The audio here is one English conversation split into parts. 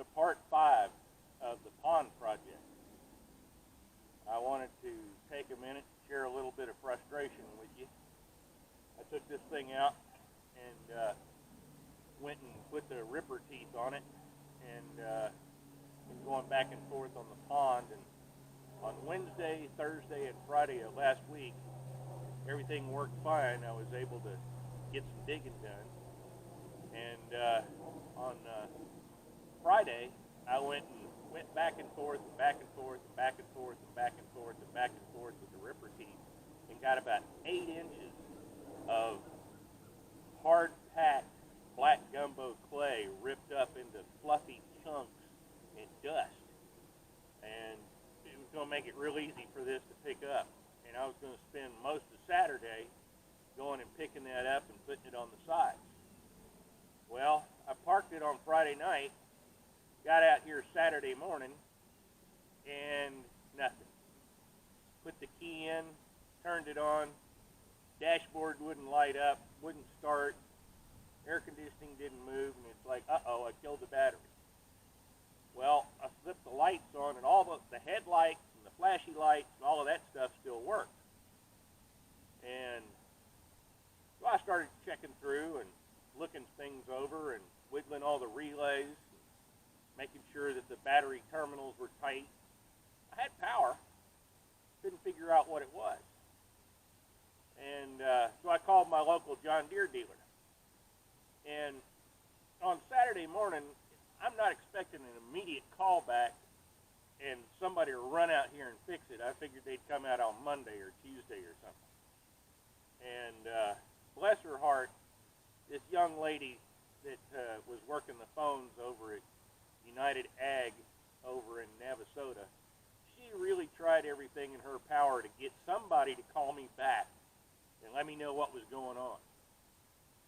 to part 5 of the pond project. I wanted to take a minute to share a little bit of frustration with you. I took this thing out and went and put the ripper teeth on it, and been going back and forth on the pond. And on Wednesday, Thursday, and Friday of last week, everything worked fine. I was able to get some digging done. And on Friday, I went back and forth and back and forth and back and forth and back and forth and back and forth with the ripper teeth, and got about 8 inches of hard-packed black gumbo clay ripped up into fluffy chunks and dust. And it was going to make it real easy for this to pick up. And I was going to spend most of Saturday going and picking that up and putting it on the sides. Well, I parked it on Friday night, got out here Saturday morning, and nothing. Put the key in, turned it on, dashboard wouldn't light up, wouldn't start, air conditioning didn't move, and it's like, uh-oh, I killed the battery. Well, I flipped the lights on, and all the headlights and the flashy lights and all of that stuff still worked. And so I started checking through and looking things over and wiggling all the relays, making sure that the battery terminals were tight. I had power, couldn't figure out what it was. And so I called my local John Deere dealer. And on Saturday morning, I'm not expecting an immediate call back and somebody to run out here and fix it. I figured they'd come out on Monday or Tuesday or something. And bless her heart, this young lady that was working the phones over at United Ag over in Navasota, she really tried everything in her power to get somebody to call me back and let me know what was going on.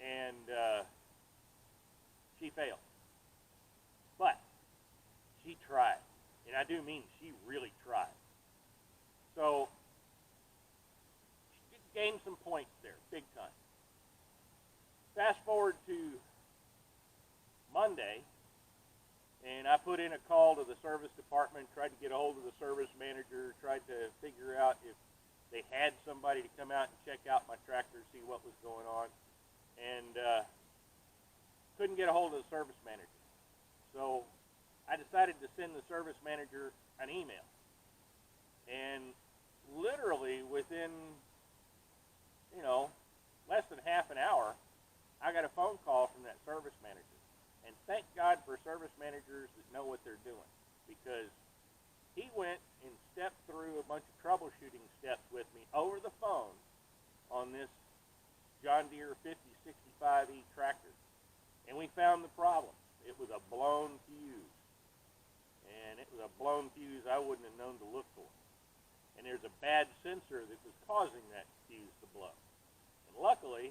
And she failed. But she tried. And I do mean she really tried. So she gained some points there, big time. Fast forward to Monday, and I put in a call to the service department, tried to get a hold of the service manager, tried to figure out if they had somebody to come out and check out my tractor, see what was going on, and couldn't get a hold of the service manager. So I decided to send the service manager an email. And literally within, less than half an hour, I got a phone call from that service manager. And thank God for service managers that know what they're doing, because he went and stepped through a bunch of troubleshooting steps with me over the phone on this John Deere 5065E tractor. And we found the problem. It was a blown fuse. And it was a blown fuse I wouldn't have known to look for. And there's a bad sensor that was causing that fuse to blow. And luckily,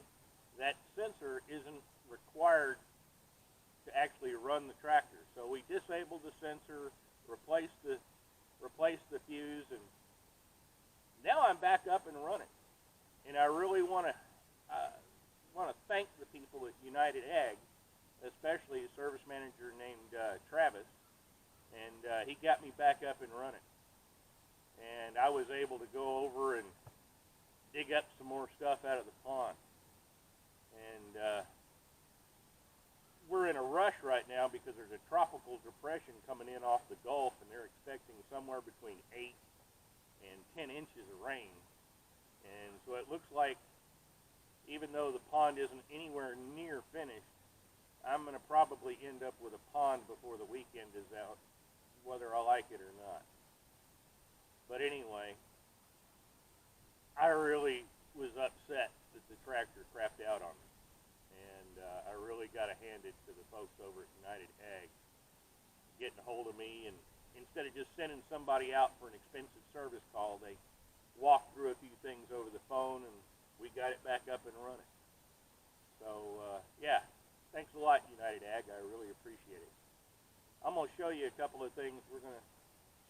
that sensor isn't required to actually run the tractor. So we disabled the sensor, replaced the fuse, and now I'm back up and running. And I really want to thank the people at United Ag, especially a service manager named Travis, and he got me back up and running. And I was able to go over and dig up some more stuff out of the pond. And we're in a rush right now because there's a tropical depression coming in off the Gulf, and they're expecting somewhere between 8 and 10 inches of rain. And so it looks like, even though the pond isn't anywhere near finished, I'm going to probably end up with a pond before the weekend is out, whether I like it or not. But anyway, I really was upset that the tractor crapped out on me. And I really got to hand it to the folks over at United Ag, getting a hold of me, and instead of just sending somebody out for an expensive service call, they walked through a few things over the phone, and we got it back up and running. So, yeah, thanks a lot, United Ag. I really appreciate it. I'm going to show you a couple of things. We're going to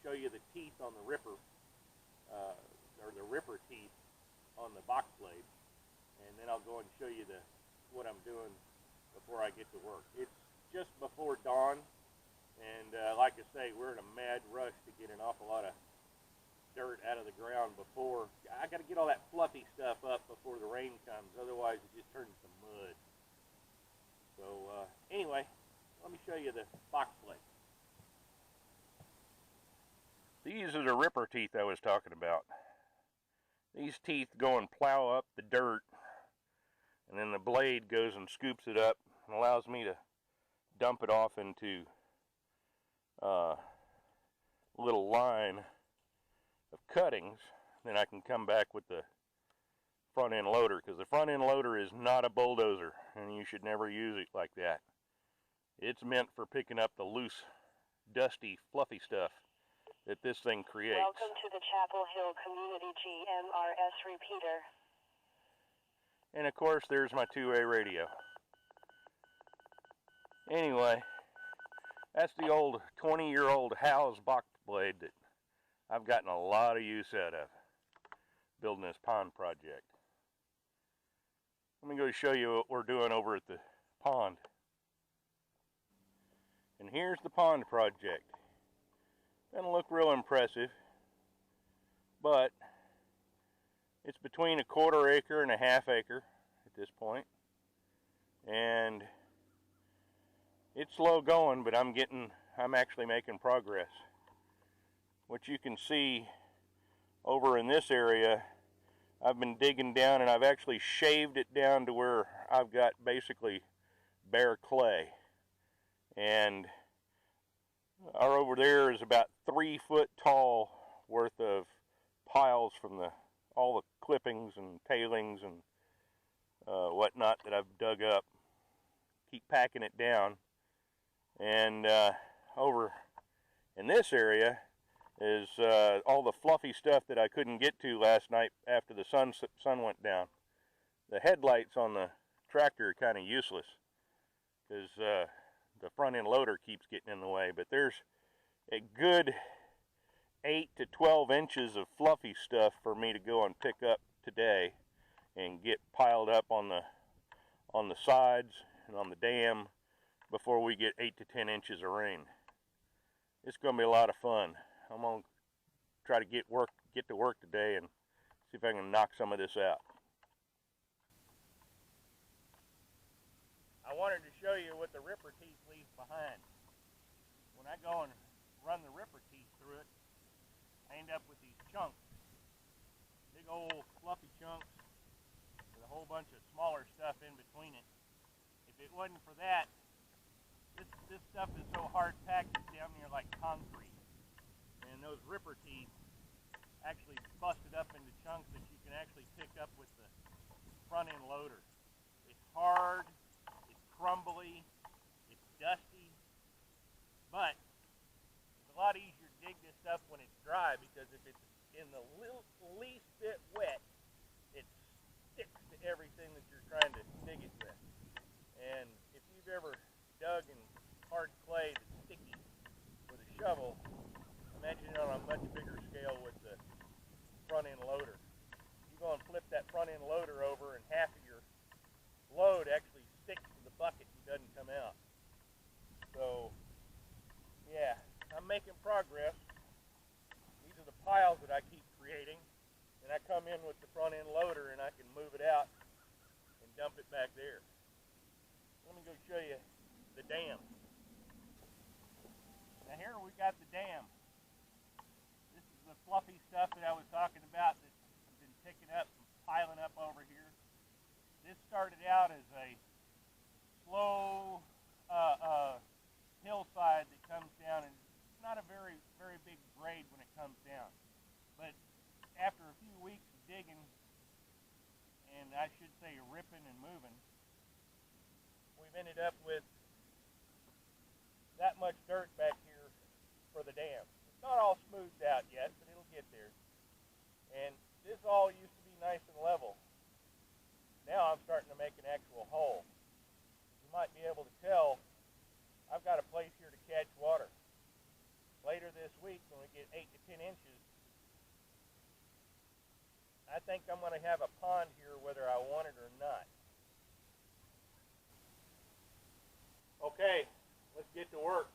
show you the teeth on the ripper, or the ripper teeth on the box blade, and then I'll go and show you what I'm doing before I get to work. It's just before dawn, And like I say, we're in a mad rush to get an awful lot of dirt out of the ground before. I got to get all that fluffy stuff up before the rain comes. Otherwise, it just turns to mud. So anyway, let me show you the box blade. These are the ripper teeth I was talking about. These teeth go and plow up the dirt, and then the blade goes and scoops it up and allows me to dump it off into a little line of cuttings. Then I can come back with the front end loader, because the front end loader is not a bulldozer, and you should never use it like that. It's meant for picking up the loose, dusty, fluffy stuff that this thing creates. Welcome to the Chapel Hill Community GMRS repeater. And of course, there's my 2A radio. Anyway, that's the old 20-year-old Howes box blade that I've gotten a lot of use out of building this pond project. Let me go show you what we're doing over at the pond. And here's the pond project. Doesn't look real impressive, but it's between a 1/4 acre and a 1/2 acre at this point. And it's slow going, but I'm actually making progress. What you can see over in this area, I've been digging down, and I've actually shaved it down to where I've got basically bare clay. And over there is about 3 foot tall worth of piles from all the clippings and tailings and whatnot that I've dug up. Keep packing it down. And over in this area is all the fluffy stuff that I couldn't get to last night after the sun went down. The headlights on the tractor are kind of useless because the front end loader keeps getting in the way, but there's a good 8 to 12 inches of fluffy stuff for me to go and pick up today and get piled up on the sides and on the dam before we get 8 to 10 inches of rain. It's going to be a lot of fun. I'm going to try to get to work today and see if I can knock some of this out. I wanted to show you what the ripper teeth leaves behind. When I go and run the ripper teeth through it, I end up with these chunks. Big old fluffy chunks with a whole bunch of smaller stuff in between it. If it wasn't for that, this stuff is so hard packed it's down there like concrete. And those ripper teeth actually bust it up into chunks that you can actually pick up with the front end loader. It's hard, it's crumbly, it's dusty, but it's a lot easier to dig this stuff when it's dry, because if it's in the least bit wet, it sticks to everything that you're trying to dig it with. And if you've ever dug in hard clay that's sticky with a shovel, imagine it on a much bigger scale with the front end loader. You go and flip that front end loader over, and half of your load actually sticks to the bucket and doesn't come out. So yeah, I'm making progress. These are the piles that I keep creating, and I come in with the front end loader and I can move it out and dump it back there. Let me go show you the dam. Now here we got the dam. This is the fluffy stuff that I was talking about that I've been picking up and piling up over here. This started out as a slow hillside that comes down, and it's not a very big grade when it comes down. But after a few weeks of digging, and I should say ripping and moving, we've ended up with that much dirt back here for the dam. It's not all smoothed out yet, but it'll get there. And this all used to be nice and level. Now I'm starting to make an actual hole. You might be able to tell I've got a place here to catch water. Later this week, when we get 8 to 10 inches, I think I'm going to have a pond here whether I want it or not. Okay, let's get to work.